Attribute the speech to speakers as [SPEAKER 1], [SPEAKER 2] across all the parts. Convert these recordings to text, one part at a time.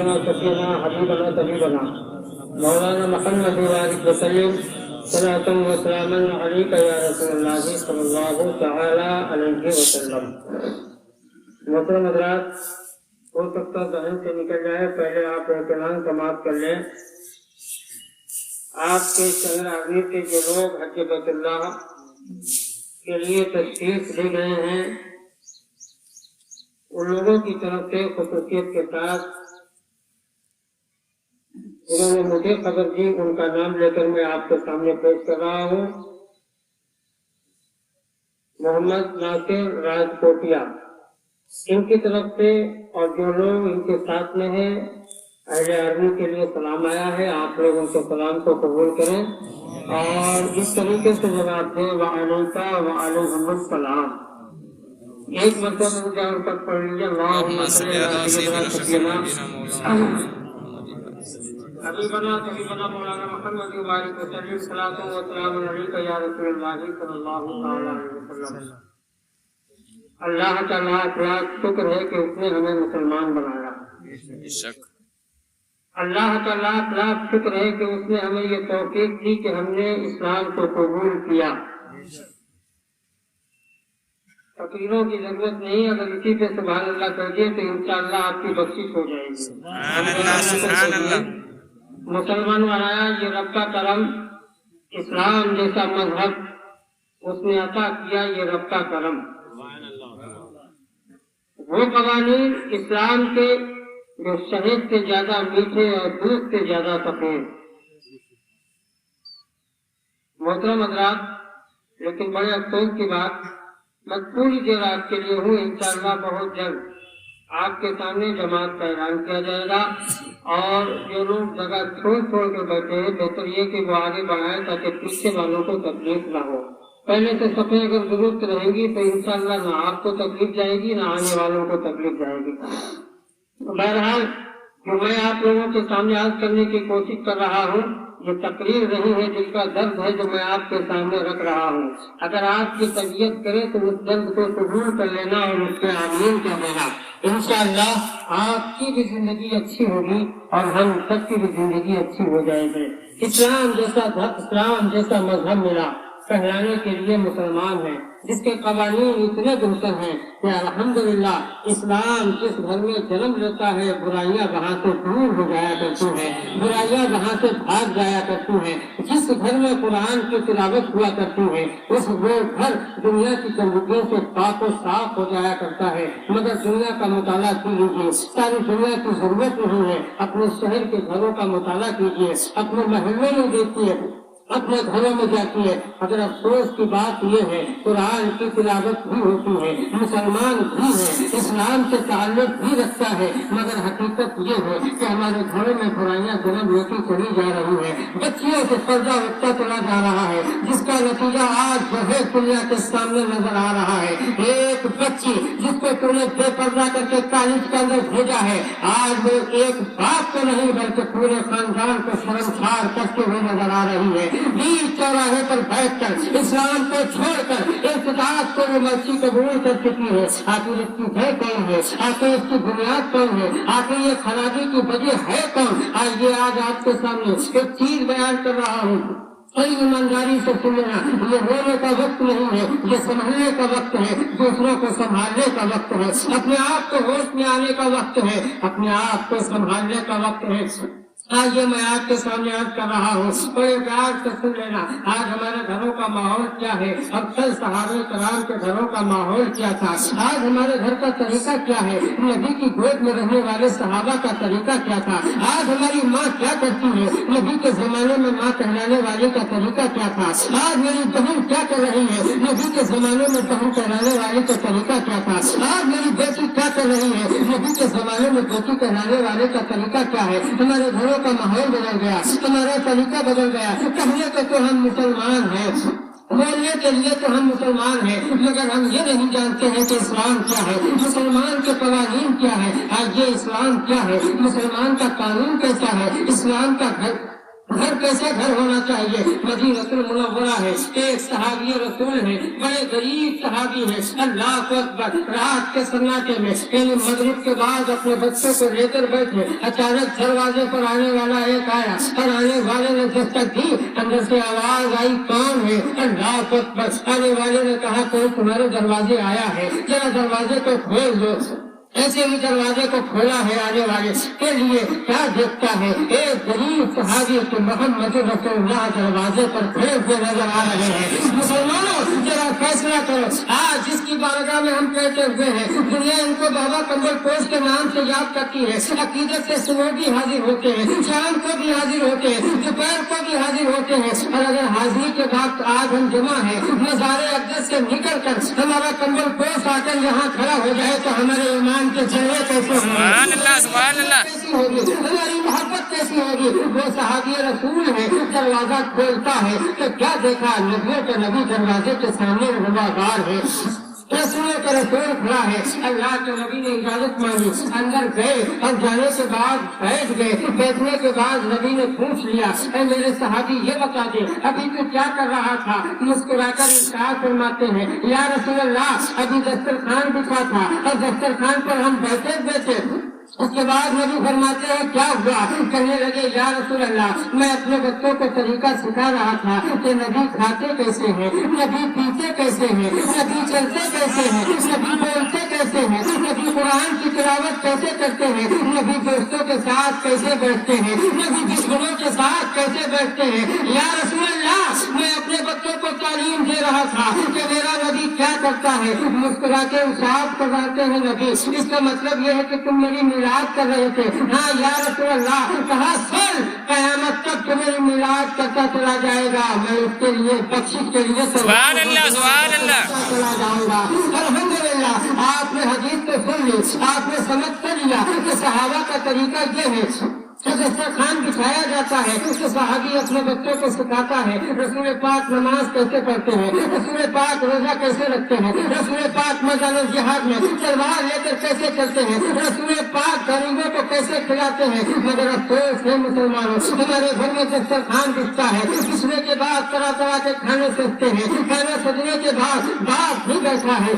[SPEAKER 1] سفینا حبیبنا طبیبنا مولانا محمد وسلم صلاۃ و سلام علیک یا رسول اللہ صلی اللہ تعالی علیہ وسلم۔ محترم حضرات، ہو سکتا ذہن سے نکل جائے، پہلے آپ اعتماد سماعت کر لیں۔ آپ کے شہر عظیم کے جو لوگ حج بیت اللہ کے لیے تشریف لے گئے ہیں، ان لوگوں کی طرف سے خصوصیت کے ساتھ انہوں نے مجھے خبر دی، ان کا نام لے کر میں آپ کے سامنے پیش کر رہا ہوں۔ محمد ناصر راجکوٹیا، ان کی طرف سے اور جو لوگ ان کے ساتھ میں ہیں، اہل عربی کے لیے سلام آیا ہے، آپ لوگ ان کے سلام کو قبول کریں اور اس طریقے سے جواب دیں، وعلیکہ وعلیکم السلام۔ ایک مرتبہ مجھے ان پر پڑھ لیجیے، اللہم صلی علی سیدنا سیدنا حبیبنا طبیبنا مولانا محمد وبارک وسلم، صلاۃ و سلام علیک یا رسول اللہ صلی اللہ علیہ وسلم۔ اللہ تعالیٰ کا شکر ہے کہ اس نے ہمیں مسلمان بنایا۔ اللہ تعالیٰ کا شکر ہے کہ اس نے ہمیں یہ توفیق دی کہ ہم نے اسلام کو قبول کیا۔ فقیروں کی ضرورت نہیں، اگر اسی پہ سبحان اللہ کہیے تو انشاءاللہ آپ کی بخشش ہو جائے گی۔ مسلمان بنایا، یہ رب کا کرم۔ اسلام جیسا مذہب اس نے عطا کیا، یہ رب کا کرم۔ وہ قوانین اسلام کے جو شہد سے زیادہ میٹھے اور دودھ سے زیادہ سفید۔ محترم حضرات، لیکن بڑے افسوس کی بات، میں پوری دیر آپ کے لیے ہوں، انشاءاللہ بہت جلد آپ کے سامنے جماعت کا اعلان کیا جائے گا، اور جو لوگ جگہ چھوڑ کے بیٹھے ہیں، بہتر یہ کہ وہ آگے بڑھائیں تاکہ پیچھے والوں کو تکلیف نہ ہو۔ پہلے سے صفیں اگر درست رہیں گی تو انشاءاللہ نہ آپ کو تکلیف جائے گی، نہ آنے والوں کو تکلیف جائے گی۔ بہرحال جو میں آپ لوگوں کے سامنے عرض کرنے کی کوشش کر رہا ہوں، یہ تقریر نہیں ہے، جس کا درد ہے جو میں آپ کے سامنے رکھ رہا ہوں۔ اگر آپ کی طبیعت کرے تو اس درد کو قبول کر لینا اور اس کے آمین کر دینا۔ انشاءاللہ آپ کی بھی زندگی اچھی ہوگی اور ہم سب کی بھی زندگی اچھی ہو جائے گی۔ اسلام جیسا مذہب ملا، کہلانے کے لیے مسلمان ہیں، جس کے قوانین اتنے بہتر ہیں کہ الحمدللہ اسلام جس گھر میں جنم لیتا ہے، برائیاں وہاں سے دور ہو جایا کرتی ہیں، برائیاں وہاں سے بھاگ جایا کرتی ہیں۔ جس گھر میں قرآن کی تلاوت ہوا کرتی ہے، اس وہ گھر دنیا کی گندگیوں سے پاک و صاف ہو جایا کرتا ہے۔ مگر دنیا کا مطالعہ کیجیے، ساری دنیا کی ضرورت نہیں ہے، اپنے شہر کے گھروں کا مطالعہ کیجیے، اپنے محلے میں دیکھیے، اپنے گھروں میں جاتی ہے۔ اگر افسوس کی بات یہ ہے، قرآن کی تلاوت بھی ہوتی ہے، مسلمان بھی ہے، اسلام سے تعلق بھی رکھتا ہے، مگر حقیقت یہ ہے کہ ہمارے گھروں میں برائیاں جنم لیتی چلی جا رہی ہے، بچیوں سے پردہ اٹھتا چلا جا رہا ہے، جس کا نتیجہ آج جو ہے دنیا کے سامنے نظر آ رہا ہے۔ ایک بچی جس کو تم نے بے پردہ کر کے کالج کے اندر بھیجا ہے، آج وہ ایک باپ کو نہیں بلکہ پورے خاندان کو شرمسار کرتے ہوئے نظر آ رہی ہے۔ بیچ چوراہے پر بیٹھ کر اسلام کو چھوڑ کر ارتداد کو وہ مرضی قبول کر چکی ہے۔ آخر اس کی ہے کون ہے؟ آخر اس کی بنیاد کون ہے؟ آخر یہ خرابی کی وجہ ہے کون؟ آج آپ کے سامنے ایک چیز بیان کر رہا ہوں، کوئی ایمانداری سے سننا، یہ رونے کا وقت نہیں ہے، یہ سنبھلنے کا وقت ہے، دوسروں کو سنبھالنے کا وقت ہے، اپنے آپ کو ہوش میں آنے کا وقت ہے، اپنے آپ کو سنبھالنے کا وقت ہے۔ آج یہ میں آپ کے سامنے عرض کر رہا ہوں، بڑے پیار سے سن لینا۔ آج ہمارے گھروں کا ماحول کیا ہے، اب کل صحابہ کرام کے گھروں کا ماحول کیا تھا، آج ہمارے گھر کا طریقہ کیا ہے، نبی کی گود میں رہنے والے صحابہ کا طریقہ کیا تھا، آج ہماری ماں کیا کرتی ہے، نبی کے زمانے میں ماں کہلانے والے کا طریقہ کیا تھا، آج میری بہن کیا کر رہی ہے، نبی کے زمانے میں بہن کہلانے والے کا طریقہ کیا تھا، آج میری بیٹی کیا کر رہی ہے، نبی کے زمانے میں بیٹی کہلانے والے کا طریقہ کیا ہے۔ ہمارے گھروں کا ماحول بدل گیا، ہمارا طریقہ بدل گیا۔ کہنے کو تو ہم مسلمان ہیں، بولنے کے لیے تو ہم مسلمان ہیں، مگر ہم یہ نہیں جانتے ہیں کہ اسلام کیا ہے، مسلمان کے قوانین کیا ہے۔ آج یہ اسلام کیا ہے، مسلمان کا قانون کیسا ہے، اسلام کا گھر گھر کیسے گھر ہونا چاہیے؟ مدینہ المنورہ ہے، ایک صحابی رسول ہے، بڑے غریب صحابی ہے، اللہ اکبر، رات کے سناٹے میں یعنی مغرب کے بعد اپنے بچوں کو لے کر بیٹھے، اچانک دروازے پر آنے والا ایک آیا اور آنے والے نے دستک دی، اندر سے آواز آئی کون ہے؟ اللہ اکبر، آنے والے نے کہا کوئی تمہارے دروازے آیا ہے، ذرا دروازے کو کھول دو۔ ایسے ہی دروازے کو کھولا ہے، آنے والے کے لیے کیا دیکھتا ہے؟ ایک غریب صحابی کے محمد رسول اللہ دروازے پر کھڑے ہوئے نظر آ رہے ہیں۔ مسلمانوں ذرا فیصلہ کرو، آج جس کی بارگاہ میں ہم کہتے ہوئے ہیں دنیا ان کو بابا کمبل پوش کے نام سے یاد کرتی ہے، عقیدت سے صبح بھی حاضر ہوتے ہیں، شام کو بھی حاضر ہوتے ہیں، دوپہر کو بھی حاضر ہوتے ہیں، اور اگر حاضری کے بعد آج ہم جمع ہیں مزار اقدس سے نکل کر ہمارا کمبل پوش آ کر یہاں کھڑا ہو جائے تو ہمارے ایمان کے چہرے کیسے کیسی ہوگی، ہماری محبت کیسی ہوگی؟ وہ صحابی رسول ہے، دروازہ کھولتا ہے تو کیا دیکھا؟ نبیوں کے نبی دروازے کے سامنے روادار ہے، رسول کا رسول کھڑا ہے، اللہ کے نبی نے اجازت مانگی، اندر گئے اور جانے کے بعد بیٹھ گئے، بیٹھنے کے بعد نبی نے پوچھ لیا اے میرے صحابی یہ بتا دے ابھی تو کیا کر رہا تھا؟ مسکرا کر ارشاد فرماتے ہیں یا رسول اللہ ابھی دسترخوان بچھا تھا اور دسترخوان پر ہم بیٹھے تھے۔ اس کے بعد نبی فرماتے ہیں کیا ہوا؟ کہنے لگے یا رسول اللہ میں اپنے بچوں کو طریقہ سکھا رہا تھا کہ نبی کھاتے کیسے ہیں، نبی پیتے کیسے ہیں، نبی چلتے کیسے ہیں، نبی بولتے کیسے ہیں، نبی قرآن کی تلاوت کیسے کرتے ہیں، نبی دوستوں کے ساتھ کیسے بیٹھتے ہیں، نبی دشمنوں کے ساتھ کیسے بیٹھتے ہیں۔ یا رسول اللہ میں اپنے بچوں کو تعلیم دے رہا تھا کہ میرا نبی کیا کرتا ہے۔ مسکرا کے ارشاد فرماتے ہیں نبی اس کا مطلب یہ ہے کہ تم میری میلاد کر رہے تھے؟ ہاں یا رسول اللہ۔ کہا سن قیامت تک تمہیں میلاد کرتا چلا جائے گا، میں اس کے لیے بخشش کے لیے
[SPEAKER 2] سبحان اللہ سبحان اللہ
[SPEAKER 1] چلا جاؤں گا۔ الحمدللہ آپ نے حدیث کو سن لی، آپ نے سمجھ کر لیا کہ صحابہ کا طریقہ یہ ہے دسترخوان بچھایا جاتا ہے تو صحابی اپنے بچوں کو سکھاتا ہے رسول پاک نماز کیسے پڑھتے ہیں، رسول پاک روزہ کیسے رکھتے ہیں، رسول پاک میدان جہاد میں تلوار لے کر کیسے چلتے ہیں، رسول پاک غریبوں کو کیسے کھلاتے ہیں۔ مگر افسوس ہے مسلمانوں ہمارے گھر میں دسترخوان بچتا ہے، بچنے کے بعد طرح طرح کے کھانے سجتے ہیں، کھانا سجنے کے بعد باپ بھی بیٹھا ہے،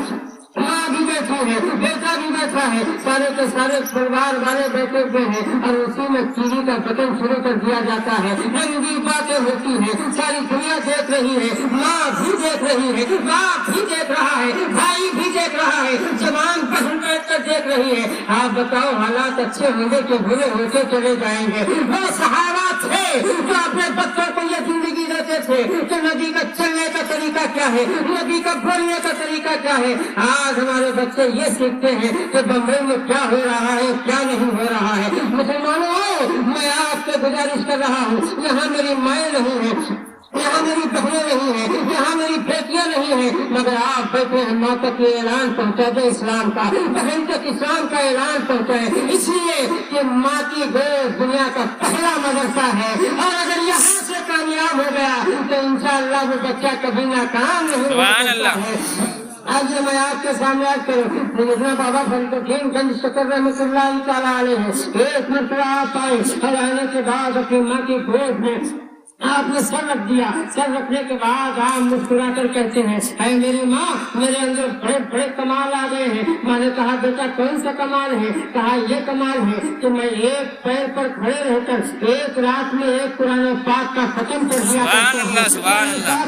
[SPEAKER 1] ماں بھی بیٹھا ہے، بیٹا بھی بیٹھا ہے، سارے کے سارے پریوار والے بیٹھے ہوئے ہیں اور اسی میں ٹی وی کا بٹن شروع کر دیا جاتا ہے، رنگی باتیں ہوتی ہیں، ساری دنیا دیکھ رہی ہے، ماں بھی دیکھ رہی ہے، باپ بھی دیکھ رہا ہے، بھائی بھی دیکھ رہا ہے، جوان بہن بیٹھ کر دیکھ رہی ہے۔ آپ بتاؤ حالات اچھے ہوں گے کہ برے ہوتے چلے جائیں گے؟ وہ صحابہ تھے جو اپنے بچوں کو یہ زندگی دیتے تھے کہ نبی کا چلنے کا طریقہ کیا ہے، نبی کا بولنے کا طریقہ کیا ہے۔ آج ہمارے بچے یہ سیکھتے ہیں کہ بمبئی میں کیا ہو رہا ہے کیا نہیں ہو رہا ہے۔ مسلمانوں میں آپ سے گزارش کر رہا ہوں یہاں میری مائیں نہیں ہیں، یہاں میری بہنیں نہیں ہیں، یہاں میری بیٹیاں نہیں ہیں، مگر آپ بیٹھے ہیں ماں تک یہ اعلان پہنچا دے اسلام کا، بہن تک اسلام کا اعلان پہنچائے، اس لیے کہ ماں کی گود دنیا کا پہلا مدرسہ ہے، اور اگر یہاں سے کامیاب ہو گیا تو انشاءاللہ وہ بچہ کبھی ناکام نہیں ہو سکتا ہے۔ آج میں آپ کے سامنے آج کروں سیدنا بابا فرید الدین گنج شکر رحمۃ اللہ تعالیٰ علیہ ایک مرتبہ آپ آئے اور آنے کے بعد اپنی ماں کی گود میں آپ نے سر رکھ دیا، سر رکھنے کے بعد آپ مسکرا کر کہتے ہیں اے میری ماں میرے اندر بڑے بڑے کمال آ گئے ہیں۔ ماں نے کہا بیٹا کون سا کمال ہے؟ کہا یہ کمال ہے کہ میں ایک پیر پر کھڑے رہ کر ایک رات میں ایک قرآن پاک کا ختم کر دیا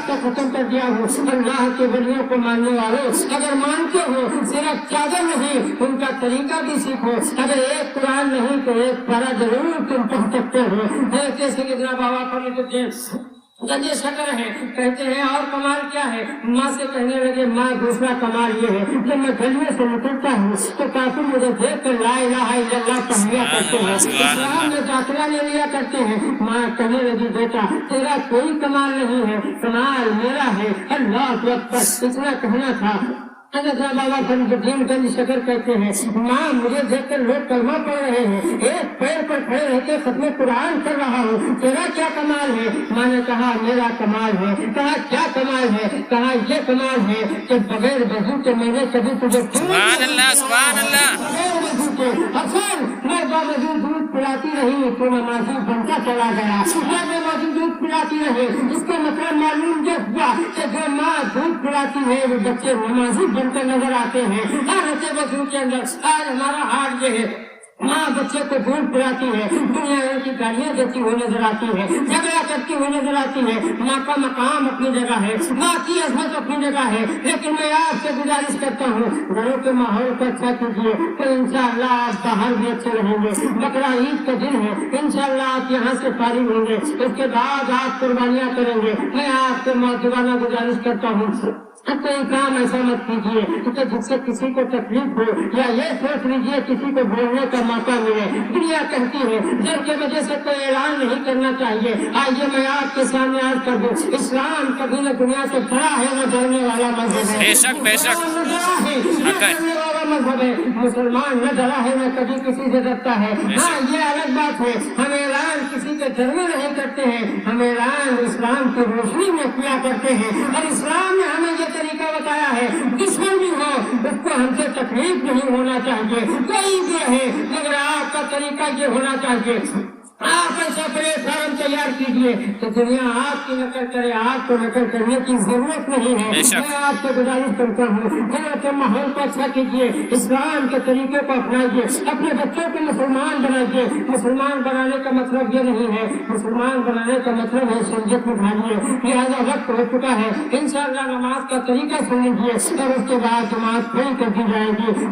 [SPEAKER 1] کا ختم کر دیا ہوں۔ اللہ کے ولیوں کو ماننے والوں اگر مانتے ہو صرف چادر نہیں ان کا طریقہ بھی سیکھو، اگر ایک قرآن نہیں تو ایک پارا ضرور تم پڑھ سکتے ہو۔ جیسے کہ جناب بابا فرید الدین گنج شکر ہے کہتے ہیں اور کمال کیا ہے؟ ماں سے کہنے لگے ماں دوسرا کمال یہ ہے جب میں گلیوں سے نکلتا ہوں تو کافی مجھے دیکھ کر لا الہ الا اللہ پڑھ لیا کرتے ہیں، اسلام میں داخلہ لے لیا کرتے ہیں۔ ماں کہنے لگی بیٹا تیرا کوئی کمال نہیں ہے، کمال میرا ہے۔ اللہ اکبر اتنا کہنا تھا۔ حضرت بابا فرید الدین گنج شکر کہتے ہیں ماں مجھے دیکھ کر لوگ کلمہ پڑھ رہے ہیں، ایک پیر پر پر کھڑے رہ کے ختم قرآن کر رہا ہوں، تیرا کیا کمال ہے؟ ماں نے کہا میرا کمال ہے۔ کہا کیا کمال ہے؟ کہا یہ کمال ہے کہ بغیر وضو کے میں نے کبھی تجھے
[SPEAKER 2] سبحان اللہ سبحان اللہ۔
[SPEAKER 1] بغیر وضو کے حسن میں باوضو دودھ پلاتی رہی تو نمازی بنتا چلا گیا، میں باوضو دودھ پلاتی رہی، اس کا مطلب معلوم یہ ہوا کہ جو ماں دودھ پلاتی ہے وہ بچے نمازی بن کر نظر آتے ہیں۔ حالت وضو کے اندر آج ہمارا حال یہ ہے، ماں بچے کو دودھ پلاتی ہے، دنیا کی گالیاں دیتی ہوئی نظر آتی ہے، جھگڑا کرتی ہوئی نظر آتی ہے۔ ماں کا مقام اپنی جگہ ہے، ماں کی عظمت اپنی جگہ ہے، لیکن میں آپ سے گزارش کرتا ہوں گھروں کے ماحول کو اچھا کیجیے تو انشاءاللہ آپ باہر بھی اچھے رہیں گے۔ بقرہ عید کا دن ہے، انشاءاللہ آپ یہاں سے فارغ ہوں گے، اس کے بعد آپ قربانیاں کریں گے۔ میں آپ سے معذورانہ گزارش کرتا ہوں کوئی کام ایسا مت کیجیے کہ جس سے کسی کو تکلیف ہو، یا یہ سوچ لیجیے کسی کو بولنے کا موقع ملے۔ دنیا کہتی ہے جن کی وجہ سے کوئی اعلان نہیں کرنا چاہیے۔ آئیے میں آپ کے سامنے عرض کر دوں، اسلام کبھی نہ دنیا سے بڑا ہے نہ ڈرنے والا مذہب ہے۔
[SPEAKER 2] بے شک بے شک
[SPEAKER 1] ڈرنے والا مذہب ہے، مسلمان نہ ڈرا ہے نہ کبھی کسی سے ڈرتا ہے۔ ہاں یہ الگ بات ہے، ہم اعلان کسی کے گھر میں نہیں کرتے ہیں، ہم اعلان اسلام کی روشنی میں کیا کرتے ہیں، اور اسلام نے ہمیں یہ طریقہ بتایا ہے دشمن بھی ہو اس کو ہم سے تکلیف نہیں ہونا چاہیے، کوئی بھی ہے، مگر آپ کا طریقہ یہ ہونا چاہیے۔ آپ ایسا پلیٹ فارم تیار کیجیے تو دنیا آپ کی نقل کرے، آپ کو نقل کرنے کی ضرورت نہیں ہے۔ میں آپ سے گزارش کرتا ہوں گھروں کے ماحول کو اچھا کیجیے، اسلام کے طریقے کو اپنائیے، اپنے بچوں کو مسلمان بنائیے۔ مسلمان بنانے کا مطلب یہ نہیں ہے، مسلمان بنانے کا مطلب ہے شریعت نبھائیے۔ لہٰذا وقت ہو چکا ہے، انشاءاللہ نماز کا طریقہ سن لیجیے اور اس کے بعد جماعت کھڑی کر دی جائے گی۔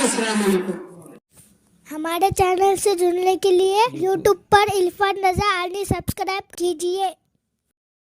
[SPEAKER 1] السلام علیکم۔
[SPEAKER 3] ہمارے چینل سے جڑنے کے لیے یوٹیوب پر عرفان رضا علی سبسکرائب کیجیے۔